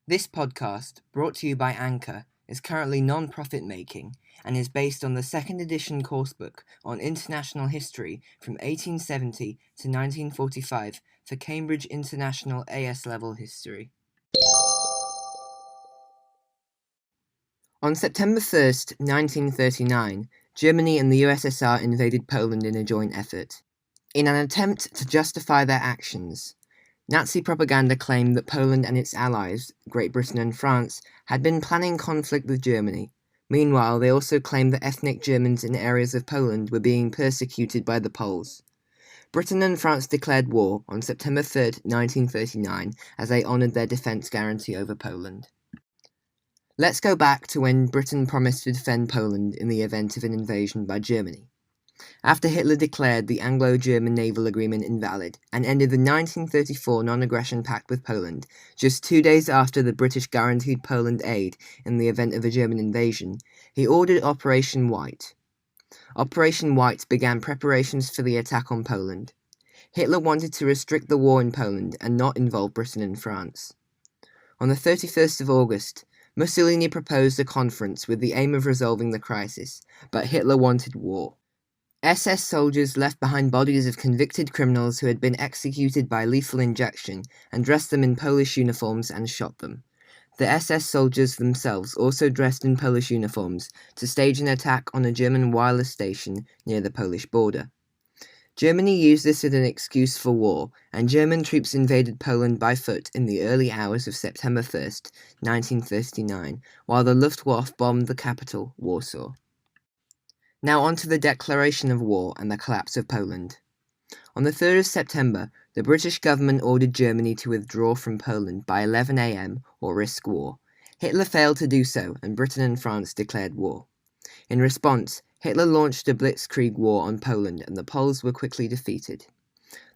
This podcast, brought to you by Anchor, is currently non-profit making and is based on the second edition coursebook on international history from 1870 to 1945 for Cambridge International AS Level History. On September 1st, 1939, Germany and the USSR invaded Poland in a joint effort. In an attempt to justify their actions, Nazi propaganda claimed that Poland and its allies, Great Britain and France, had been planning conflict with Germany. Meanwhile, they also claimed that ethnic Germans in areas of Poland were being persecuted by the Poles. Britain and France declared war on September 3, 1939, as they honoured their defence guarantee over Poland. Let's go back to when Britain promised to defend Poland in the event of an invasion by Germany. After Hitler declared the Anglo-German Naval Agreement invalid and ended the 1934 Non-Aggression Pact with Poland, just 2 days after the British guaranteed Poland aid in the event of a German invasion, he ordered Operation White. Operation White began preparations for the attack on Poland. Hitler wanted to restrict the war in Poland and not involve Britain and France. On the 31st of August, Mussolini proposed a conference with the aim of resolving the crisis, but Hitler wanted war. SS soldiers left behind bodies of convicted criminals who had been executed by lethal injection and dressed them in Polish uniforms and shot them. The SS soldiers themselves also dressed in Polish uniforms to stage an attack on a German wireless station near the Polish border. Germany used this as an excuse for war, and German troops invaded Poland by foot in the early hours of September 1st, 1939, while the Luftwaffe bombed the capital, Warsaw. Now on to the declaration of war and the collapse of Poland. On the 3rd of September, the British government ordered Germany to withdraw from Poland by 11 a.m. or risk war. Hitler failed to do so, and Britain and France declared war. In response, Hitler launched a blitzkrieg war on Poland, and the Poles were quickly defeated.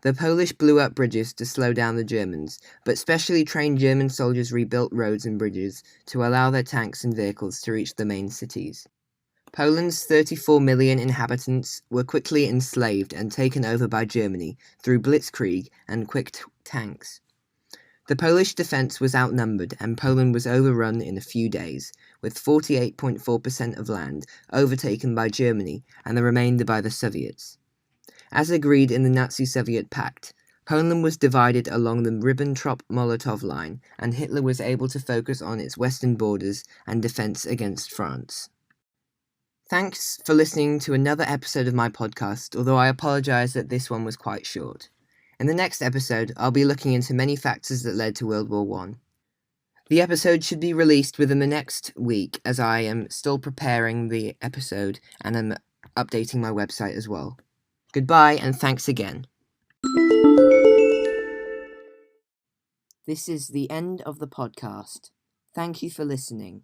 The Polish blew up bridges to slow down the Germans, but specially trained German soldiers rebuilt roads and bridges to allow their tanks and vehicles to reach the main cities. Poland's 34 million inhabitants were quickly enslaved and taken over by Germany through blitzkrieg and quick tanks. The Polish defense was outnumbered and Poland was overrun in a few days, with 48.4% of land overtaken by Germany and the remainder by the Soviets. As agreed in the Nazi-Soviet Pact, Poland was divided along the Ribbentrop-Molotov line, and Hitler was able to focus on its western borders and defense against France. Thanks for listening to another episode of my podcast, although I apologize that this one was quite short. In the next episode, I'll be looking into many factors that led to World War I. The episode should be released within the next week, as I am still preparing the episode and am updating my website as well. Goodbye, and thanks again. This is the end of the podcast. Thank you for listening.